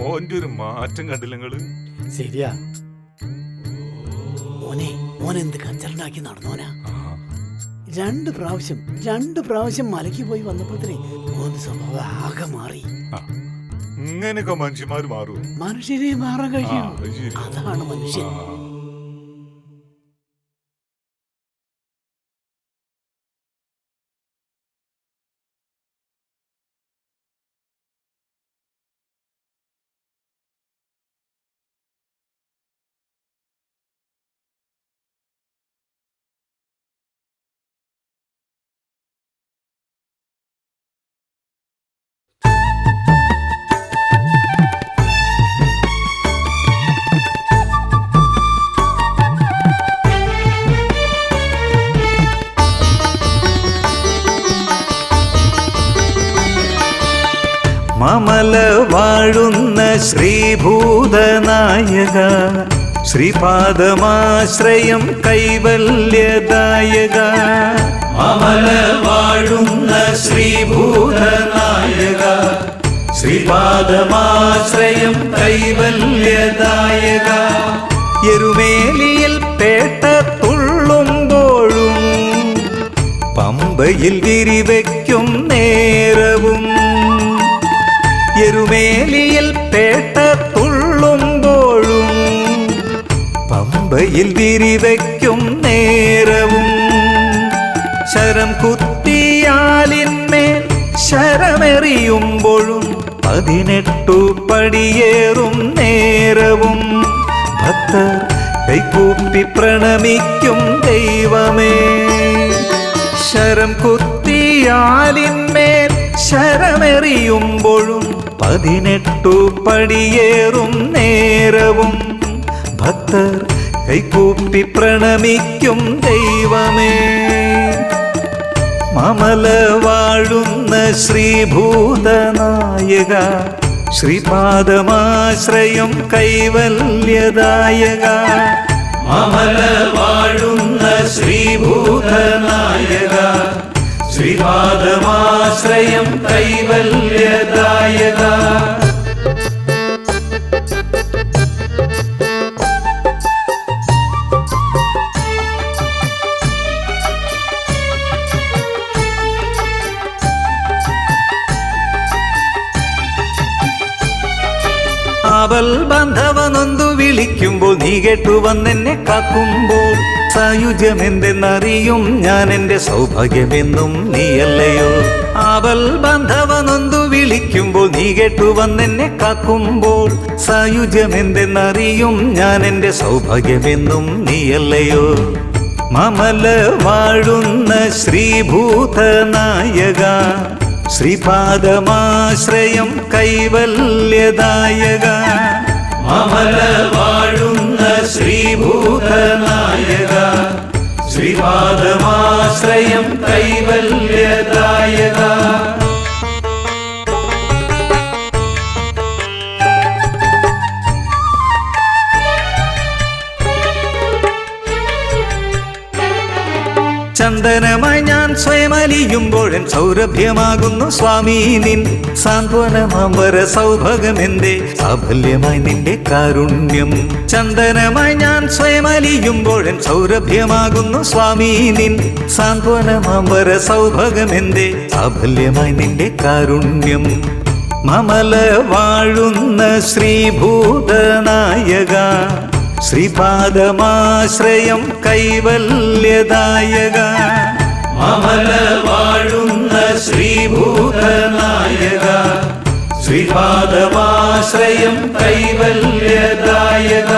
ഓന്റെ ഒരു മാറ്റം കണ്ടില്ല നിങ്ങള്? ശരിയാ മോനെ, മോനെന്ത് കച്ചറുണ്ടാക്കി നടന്നോനാ. രണ്ട് പ്രാവശ്യം മലയ്ക്ക് പോയി വന്നപ്പോഴത്തേ ഓന്റെ സ്വഭാവം ആകെ മാറി. ഇങ്ങനെയൊക്കെ മനുഷ്യന്മാര് മാറൂ? മനുഷ്യരെ മാറാൻ കഴിയും, അതാണ് മനുഷ്യൻ. മമല വാഴുന്ന ശ്രീഭൂതനായക, ശ്രീപാദമാശ്രയം കൈവല്യദായക. മമല വാഴുന്ന ശ്രീഭൂതനായക, ശ്രീപാദമാശ്രയം കൈവല്യദായക. എരുമേലിയിൽ പേട്ട തുള്ളുമ്പോഴും പമ്പയിൽ വിരിവയ്ക്കും നേരവും, എരുമേലിയിൽ പേട്ട തുള്ളുമ്പോഴും പമ്പയിൽ വിരിവയ്ക്കും നേരവും, ശരം കുത്തിയാലിന്മേൽ ശരമെറിയുമ്പോഴും 18 പടിയേറും നേരവും, ഭക്തർ കൈകൂപ്പി പ്രണമിക്കും ദൈവമേ. ശരം കുത്തിയാലിന്മേൽ ശരമെറിയുമ്പോഴും 18 പടിയേറും നേരവും, ഭക്തർ കൈകൂപ്പി പ്രണമിക്കും ദൈവമേ. മമല വാഴുന്ന ശ്രീഭൂതനായക, ശ്രീപാദമാശ്രയം കൈവല്യദായക. മമല വാഴുന്ന ശ്രീഭൂതനായക, ശ്രീപാദമാശ്രയം കൈവല്യദായക. ആവൽ ബാന്ധവനൊന്തു വിളിക്കുമ്പോൾ നീ കേട്ടു വന്നെന്നെ കാക്കുമ്പോൾ, സായുജ്യമെന്തെന്നറിയും ഞാൻ എൻ്റെ സൗഭാഗ്യമെന്നും നീയല്ലയോ. ആവൽ ബാന്ധവനൊന്തു വിളിക്കുമ്പോൾ നീ കേട്ടു വന്നെന്നെ കാക്കുമ്പോൾ, സായുജ്യമെന്തെന്നറിയും ഞാൻ എൻ്റെ സൗഭാഗ്യമെന്നും നീയല്ലയോ. മമല വാഴുന്ന ശ്രീഭൂതനായക, ശ്രീപാദമാശ്രയം കൈവല്യദായക. മമല വാഴുന്ന ശ്രീഭൂതനായക, ശ്രീപാദമാശ്രയം കൈവല്യദായക. ചന്ദനമായി ഞാൻ സ്വയമലിയുമ്പോഴൻ സൗരഭ്യമാകുന്നു സ്വാമി നിൻ സാന്ത്വനമാംബര സൗഭഗമെന്തേ സാഫല്യമായി നിന്റെ കാരുണ്യം. ചന്ദനമായി ഞാൻ സ്വയമലിയുമ്പോഴൻ സൗരഭ്യമാകുന്നു സ്വാമി നിൻ സാന്ത്വനമാംബര സൗഭഗമെന്തേ സാഫല്യമായി നിന്റെ കാരുണ്യം. മമല വാഴുന്ന ശ്രീഭൂതനായക, ശ്രീപാദമാശ്രയം കൈവല്യദായക. മമല വാഴുന്ന ശ്രീഭൂതനായക, ശ്രീപാദമാശ്രയം കൈവല്യദായക.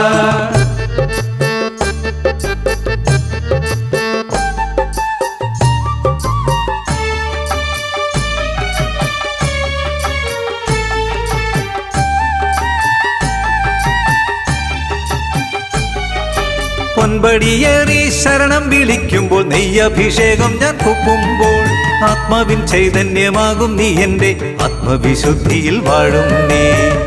പൊൻപടിയേറി ശരണം വിളിക്കുമ്പോൾ നെയ്യഭിഷേകം ഞാൻ കുപ്പുമ്പോൾ, ആത്മാവിൻ ചൈതന്യമാകും നീ എൻ്റെ ആത്മവിശുദ്ധിയിൽ വാഴും നീ.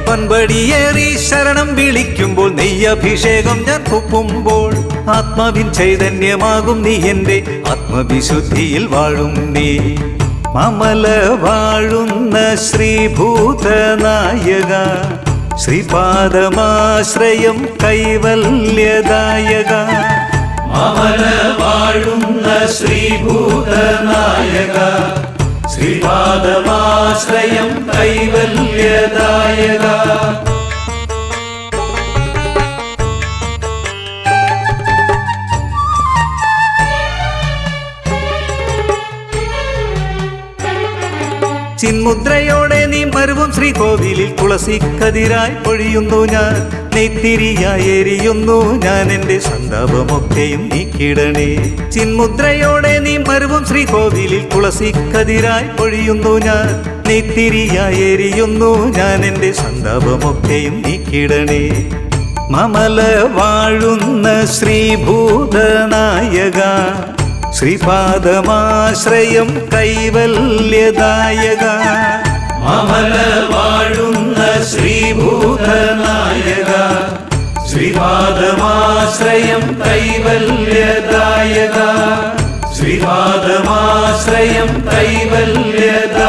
പൊൻപടിയേറി ശരണം വിളിക്കുമ്പോൾ നെയ്യഭിഷേകം ഞാൻ കുപ്പുമ്പോൾ, ആത്മാവിൻ ചൈതന്യമാകും നീ എൻ്റെ ആത്മവിശുദ്ധിയിൽ വാഴും നീ. മമല വാഴുന്ന ശ്രീഭൂതനായക, ശ്രീപാദമാശ്രയം കൈവല്യദായക മമല വാഴുന്ന ശ്രീഭൂതനായക ശ്രീപാദമാശ്രയം കൈവല്യദായക ചിന്മുദ്രയോടെ നീ മരുവും ശ്രീകോവിലിൽ തുളസിക്കതിരായി പൊഴിയുന്നു ഞാൻ നെയ്ത്തിരിയായി എരിയുന്നു ഞാൻ എൻ്റെ സന്താപമൊക്കെയും നീക്കിടണേ ചിന്മുദ്രയോടെ നീ മരുവും ശ്രീകോവിലിൽ തുളസിക്കതിരായി പൊഴിയുന്നു ഞാൻ നെയ്ത്തിരിയായി എരിയുന്നു ഞാൻ എൻ്റെ സന്താപമൊക്കെയും നീക്കിടണേ മമല വാഴുന്ന ശ്രീഭൂതനായക ശ്രീപാദമാശ്രയം കൈവല്യദായക മമല വാഴുന്ന ശ്രീഭൂതനായക ശ്രീപാദമാശ്രയം കൈവല്യദായക ശ്രീപാദമാശ്രയം കൈവല്യദായക